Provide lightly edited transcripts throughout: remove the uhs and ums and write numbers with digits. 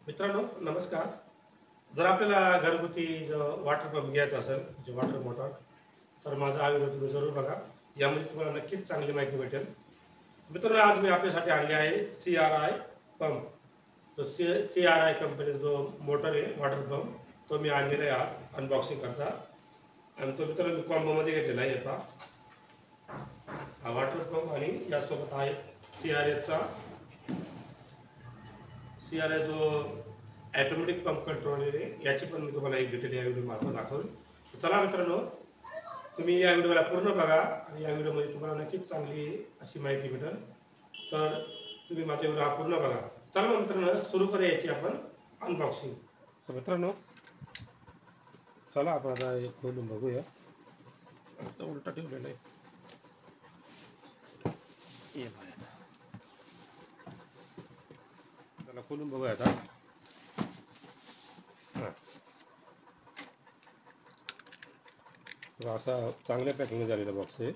मित्रांनो नमस्कार. जर आपल्याला घरगुती वॉटर पंप घ्यायचा असेल जे वॉटर मोटर, तर माझा हा व्हिडिओ तुम्ही जरूर बघा. यामध्ये तुम्हाला नक्कीच चांगली माहिती भेटेल. मित्रांनो, आज मी आपल्यासाठी आणले आहे CRI पंप. तो CRI कंपनीचा जो मोटर आहे वॉटर पंप, तो मी आणलेला आहे आज अनबॉक्सिंग करता. आणि तो मित्रांनो मी कॉम्बोमध्ये घेतलेला आहे. पहा, हा वॉटर पंप आणि यासोबत आहे CRI जो ऑटोमॅटिक पंप कंट्रोल आहे, याची पण मी तुम्हाला एक डिटेल या व्हिडिओ मार्फत दाखवली. चला मित्रांनो, तुम्ही या व्हिडिओला पूर्ण बघा आणि या व्हिडिओमध्ये तुम्हाला नक्कीच चांगली अशी माहिती भेटेल. तर तुम्ही माझा व्हिडिओ हा पूर्ण बघा. चला मग मित्रांनो, सुरू करूया याची आपण अनबॉक्सिंग. तर मित्रांनो, चला आपण आता हे खोलून बघूया. आता उलटा ठेवलेला आहे. ये बाहेर. त्याला खोलून बघूया आता. हां, तर असा चांगल्या पॅकिंग झालेला बॉक्स आहे.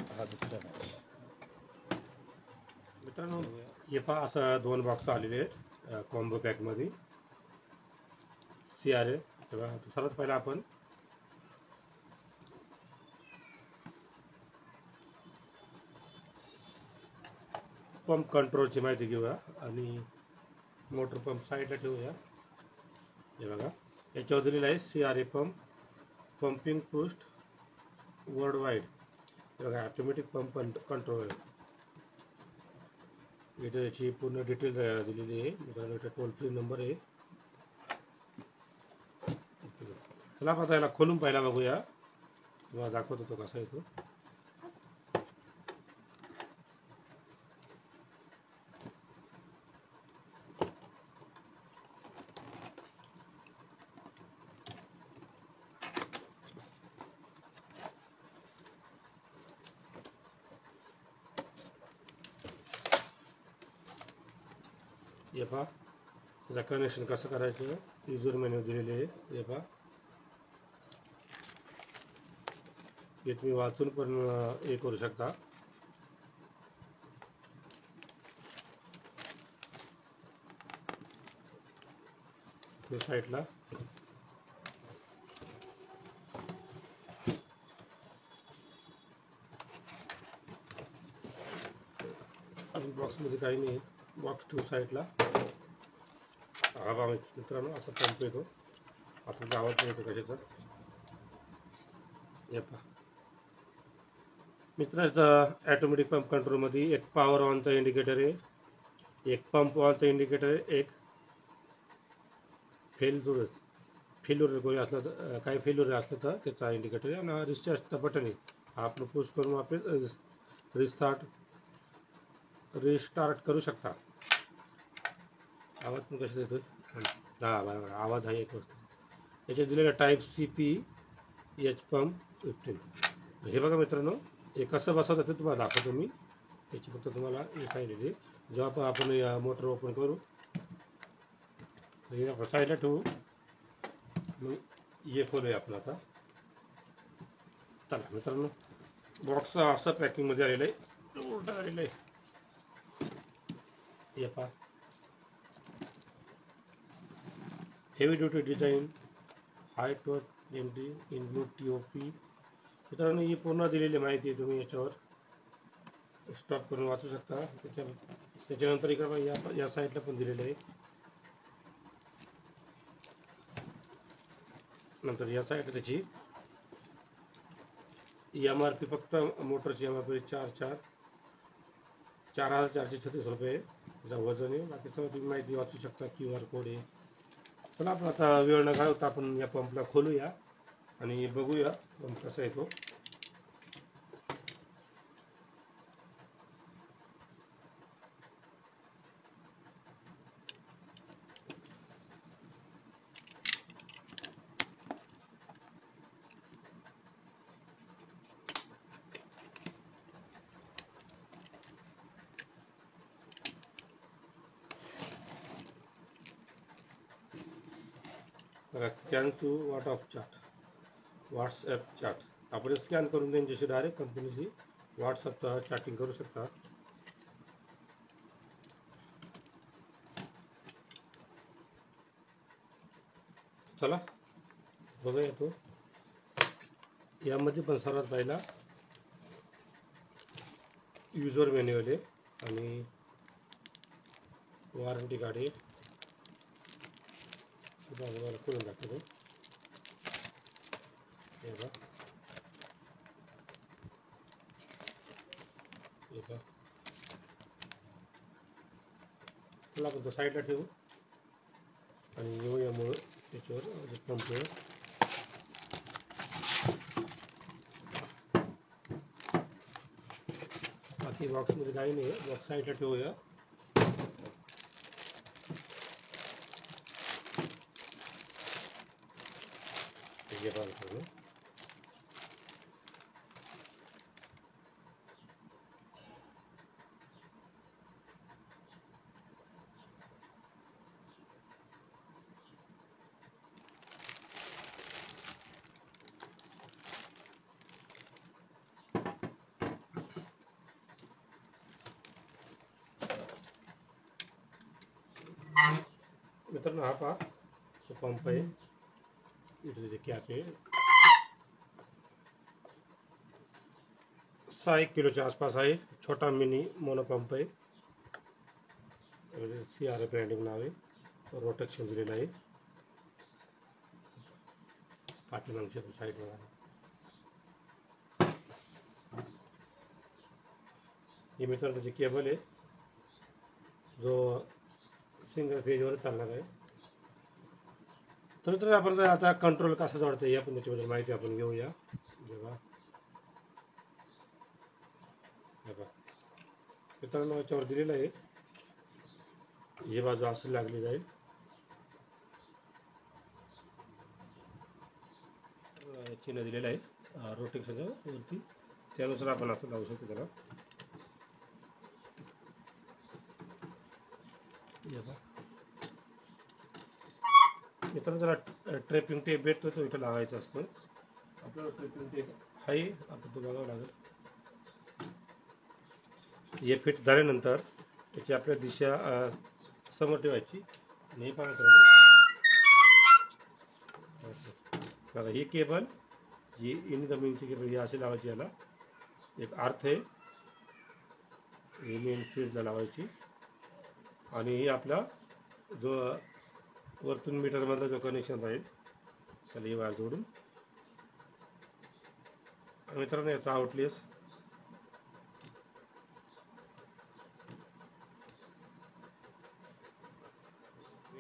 हा दुसरा मित्रांनो, हे पहा असं दोन बॉक्स आलेले आहेत कॉम्बो पॅकमध्ये CRI. तेव्हा सर्वात पहिला आपण पंप कंट्रोलची माहिती घेऊया आणि मोटर पंप साईडला ठेवूया. हे बघा, याच्यावर दिलेलं आहे CRI pump pumping पुस्ट world wide. हे बघा, ऑटोमॅटिक पंप कंट्रोल आहे. इथे याची पूर्ण डिटेल दिलेली आहे. मित्रांनो, इथे टोल फ्री नंबर आहे. चला आता याला खोलून पहिला बघूया. तुम्हाला दाखवत होतो कसा येतो. हे पहा, त्याचं कनेक्शन कसं करायचं युजर मेन्यू दिलेले आहे. हे पहा, हे तुम्ही वाचून पण हे करू शकता. साईडला बॉक्समध्ये काही नाही. बॉक्स ठेवू साईडला. हा बघा मित्रांनो, असा पंप येतो. आता आवाज नाही येतो कशाचा. हे पहा मित्रांनो, ऑटोमॅटिक पंप कंट्रोलमध्ये एक पॉवर ऑनचा इंडिकेटर आहे, एक पंप ऑनचा इंडिकेटर आहे, एक फेल्युअर कोणी असलं तर काही फेल्युअर असलं तर त्याचा इंडिकेटर आहे, आणि रिस्टार्टचं बटन आहे. आपण पुश करून आपण रिस्टार्ट करू शकता. आवाज पण कसा येतो. हा बरोबर, आवाज आहे एक वस्तू. याच्यात दिलेला टाईप CPH पंप 15. हे बघा मित्रांनो, हे कसं बसवतं ते तुम्हाला दाखवतो मी. याची फक्त तुम्हाला हे पाहिजे. जेव्हा पण आपण या मोटर ओपन करू, हे आपण साईडला ठेवू. मग हे खोलूया आपण आता. चला मित्रांनो, बॉक्स असं पॅकिंगमध्ये आलेलं आहे, उलटा आलेलं आहे. हे पहा, हेवी ड्युटी डिझाईन, हाय टॉर्क MD इनक्लूड TOP. मित्रांनो, ही पूर्ण दिलेली माहिती तुम्ही याच्यावर स्टॉप करून वाचू शकता. त्याच्यानंतर इकडे या साईडला पण दिलेलं आहे. नंतर या साईडला त्याची MRP, फक्त मोटरची MRP 4,436 रुपये त्याचा वजन आहे. बाकी सगळं तुम्ही माहिती वाचू शकता. QR कोड आहे. चला आपण आता वेळ न घालवता आपण या पंपला खोलूया आणि बघूया पंप कसा येतो. Scan to WhatsApp chat. आपण स्कॅन करून त्यांच्याशी डायरेक्ट कंपनीशी व्हॉट्सअपचा चॅटिंग करू शकता. चला बघूया तो. यामध्ये पण सर्वात पहिला युजर मॅन्युअल आहे आणि वॉरंटी कार्ड आहे. मला करून दाखवतो. हे बघा, चला आपण तो साईडला ठेवू आणि येऊया मुळे त्याच्यावर पंपवर. बाकी बॉक्समध्ये काही नाही आहे, बॉक्स साईडला ठेवूया. हे बघा, मित्रांनो हा पहा तो पंप आहे. इथे त्याचे कॅप आहे. 6 किलोच्या आसपास आहे. छोटा मिनी मोनो पंप आहे. CR ब्रँडिंग नाव आहे. रोटेक्शन दिलेलं आहे. पाठीमागच्या साईडला हे मित्रांनो त्याची केबल आहे जो सिंगल फेजवर चालणार आहे. तर आपण जर आता कंट्रोल कसा जोडता येईल आपण त्याच्याबद्दल माहिती आपण घेऊया. बघा मित्रांनो याच्यावर दिलेलं आहे. ही बाजू असं लागली जाईल. चिन्ह दिलेलं आहे रोटेक्शनच्या वरती, त्यानुसार आपण असं लावू शकतो त्याला. मित्रांनो त्याला ट्रेपिंग टेप भेटतो तो इथं लावायचा असतो. आपल्याला ट्रेपिंग टेप आहे आपण तो बघावं लागेल. हे फिट झाल्यानंतर त्याची आपल्या दिशा समोर ठेवायची. आणि बघा ही केबल, ही इनकमिंगची केबल ही अशी लावायची. याला एक अर्थ आहे, ही मेन फील्डला लावायची. आणि ही आपला जो वरतून मीटरमधला जो कनेक्शन राहील त्याला ही वायर जोडून. मित्रांनो याचा आउटलेस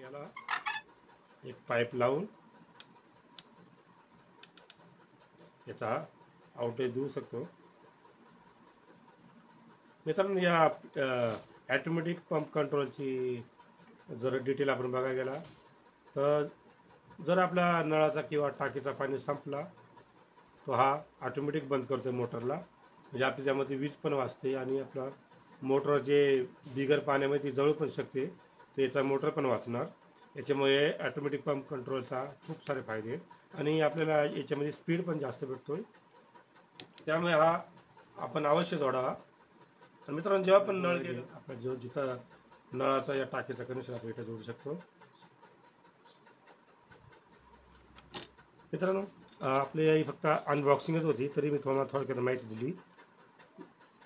याला एक पाईप लावून याचा आउटलेस देऊ शकतो. मित्रांनो या ॲटोमॅटिक पंप कंट्रोलची जर डिटेल आपण बघायला गेला तर जर आपल्या नळाचा किंवा टाकीचा पाणी संपला तो हा ऑटोमॅटिक बंद करतो मोटरला. म्हणजे आपल्या त्यामध्ये वीज पण वाचते आणि आपला मोटर जे बिगर पाण्यामध्ये जळू पण शकते त्याचा मोटर पण वाचणार. याच्यामुळे ऑटोमॅटिक पंप कंट्रोलचा खूप सारे फायदे आणि आपल्याला याच्यामध्ये स्पीड पण जास्त भेटतोय. त्यामुळे हा आपण अवश्य जोडावा. आणि मित्रांनो जेव्हा पण नळ गेलो आपल्या जो जिथं नळाचा या टाकीचा कनेक्शन आपण इथं जोडू शकतो. मित्रांनो आपली फक्त अनबॉक्सिंगच होती तरी मी तुम्हाला थोडक्यात माहिती दिली.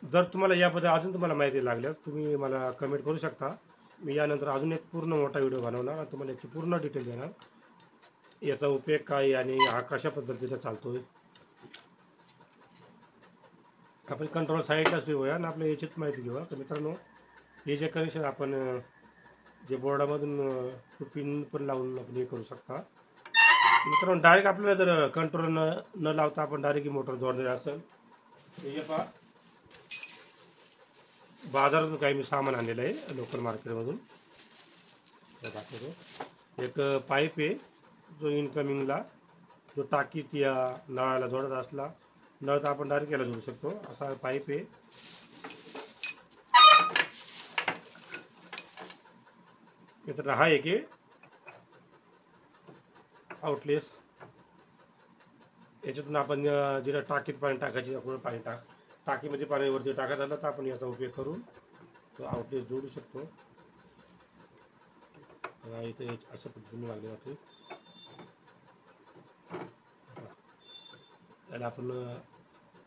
जर तुम्हाला याबद्दल अजून तुम्हाला माहिती लागल्यास तुम्ही मला कमेंट करू शकता. मी यानंतर अजून एक पूर्ण मोठा व्हिडिओ बनवणार आणि तुम्हाला याची पूर्ण डिटेल देणार. याचा उपयोग काय आणि हा कशा पद्धतीने चालतोय. आपण कंट्रोल साईडलाच ठेवूया आणि आपल्या याचीच माहिती घेऊया. तर मित्रांनो हे जे कनेक्शन आपण जे बोर्डामधून पिन पण लावून आपण हे करू शकता. मित्रांनो डायरेक्ट आपल्याला जर कंट्रोल न लावता आपण डायरेक्ट मोटर जोडलेलं असेल हे पहा. बाजारातून काही मी सामान आणलेलं आहे लोकल मार्केटमधून. एक पाईप आहे जो इनकमिंगला जो टाकीत या नळाला जोडत असला नळ तर आपण डायरेक्ट याला जोडू शकतो. असा पाईप आहे. तर हा एक आहे आउटलेस. याच्यातून आपण जिथं टाकीत पाणी टाकायची आपण पाणी टाकीमध्ये पाणी वरती टाकत आलं तर आपण याचा उपयोग करून तो आउटलेस जोडू शकतो. इथे अशा पद्धतीने लागले जाते. याला आपण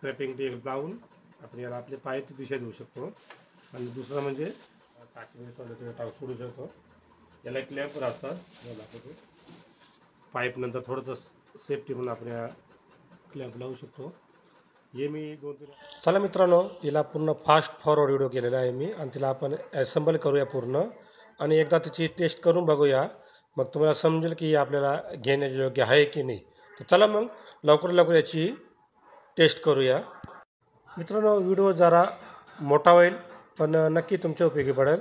क्रॅपिंग टेप लावून आपण याला आपले पाईप दिशा देऊ शकतो. आणि दुसरं म्हणजे टाकीमध्ये सोडू शकतो. याला एक क्लॅम्प असतात पाईप नंतर थोडंसं सेफ्टी म्हणून आपण या क्लॅम्प लावू शकतो. हे मी 2-3. चला मित्रांनो, हिला पूर्ण फास्ट फॉरवर्ड व्हिडिओ केलेला आहे मी आणि तिला आपण ॲसेंबल करूया पूर्ण आणि एकदा तिची टेस्ट करून बघूया. मग तुम्हाला समजेल की आपल्याला घेण्याचे योग्य आहे की नाही. तर चला मग लवकर याची टेस्ट करूया. मित्रांनो, व्हिडिओ जरा मोठा होईल पण नक्की तुमच्या उपयोगी पडेल.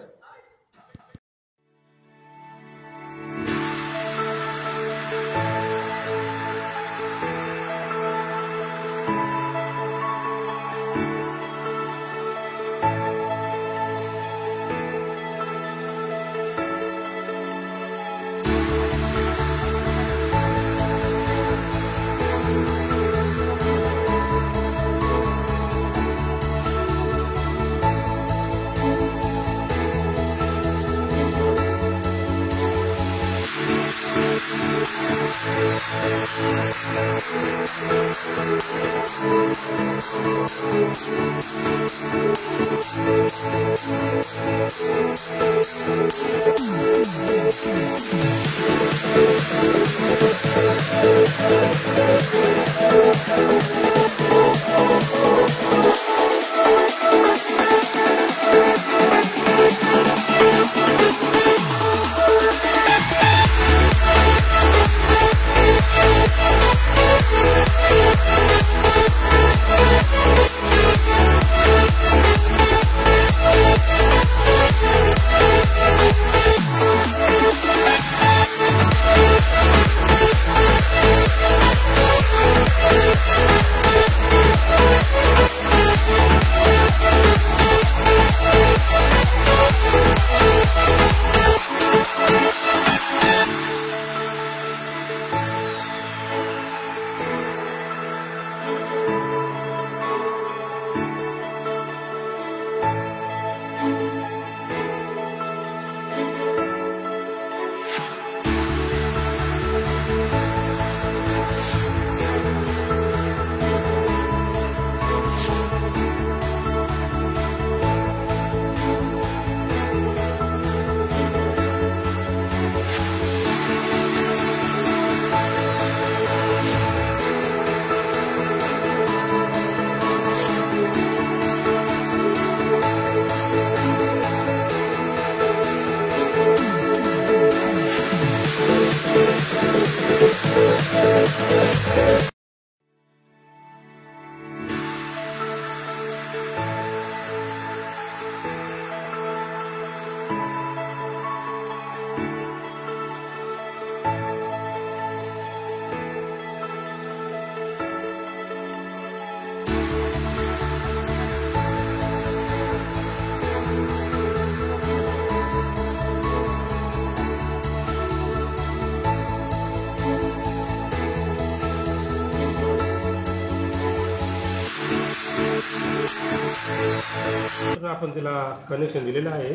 आपण तिला कनेक्शन दिलेलं आहे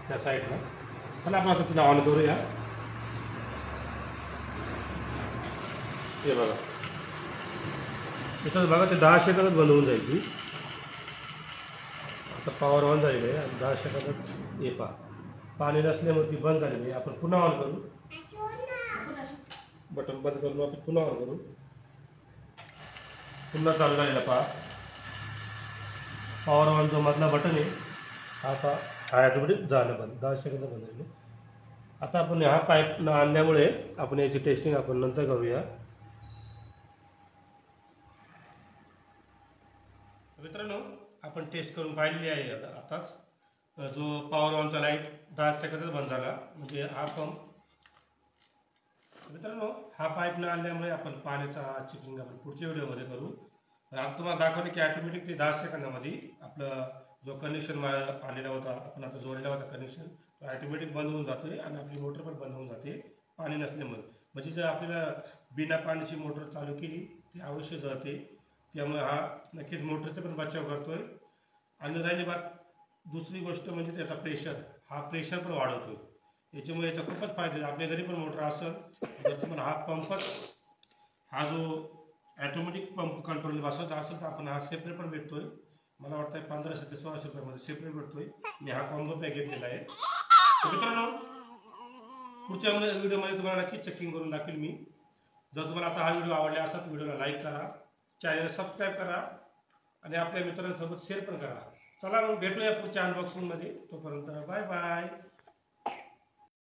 त्या साईडला. चला आपण आता तिला ऑन करूया. हे बघा, इथं बघा ते 10 सेकंदात बंद होऊन जाईल ती. आता पॉवर ऑन झालेली आहे आणि 10 सेकंदात हे पाणी नसल्यामुळे ती बंद झालेली आहे. आपण पुन्हा ऑन करू, बटन बंद करून आपण पुन्हा ऑन करू. पुन्हा चालू झालेला पॉवर ऑन जो मधला बटन आहे हा ऑटोमॅटिक झालं बंद. 10 सेकंद बंद झाले. आता आपण हा पाईप न आणल्यामुळे आपण याची टेस्टिंग आपण नंतर करूया. मित्रांनो, आपण टेस्ट करून पाहिलेली आहे आताच. जो पॉवर ऑनचा लाईट 10 सेकंदात बंद झाला म्हणजे हा पंप. मित्रांनो, हा पाईप न आणल्यामुळे आपण पाण्याचा चेकिंग आपण पुढच्या व्हिडिओमध्ये करू. आता तुम्हाला दाखवलं की ऑटोमॅटिक ते 10 सेकंदामध्ये आपलं जो कनेक्शन आलेला होता, आपण आता जोडलेला होता कनेक्शन, तो ऑटोमॅटिक बंद होऊन जातोय आणि आपली मोटर पण बंद होऊन जाते पाणी नसल्यामुळे. म्हणजे जर आपल्याला बिना पाण्याची मोटर चालू केली ती अवश्य जळते. त्यामुळे हा नक्कीच मोटरचा पण बचाव करतोय. आणि राहिली बात दुसरी गोष्ट म्हणजे त्याचा प्रेशर, हा प्रेशर पण वाढवतोय. याच्यामुळे याचा खूपच फायदा आहे. आपल्या घरी पण मोटर असेल जर तुम्हाला हा पंपच, हा जो ॲटोमॅटिक पंप कंट्रोल बसवायचा असेल तर आपण हा सेपरेट पण भेटतोय. मला वाटतं 1500 ते 1600 रुपयामध्ये सेपरेट भेटतोय. मी हा कॉम्बो पॅक घेतलेला आहे. तर मित्रांनो, पुढच्या व्हिडिओमध्ये तुम्हाला नक्कीच चेकिंग करून दाखवेल मी. जर तुम्हाला आता हा व्हिडिओ आवडला असेल तर व्हिडिओला लाईक करा, चॅनल सबस्क्राईब करा आणि आपल्या मित्रांसोबत शेअर पण करा. चला मग भेटूया पुढच्या अनबॉक्सिंगमध्ये. तोपर्यंत बाय बाय.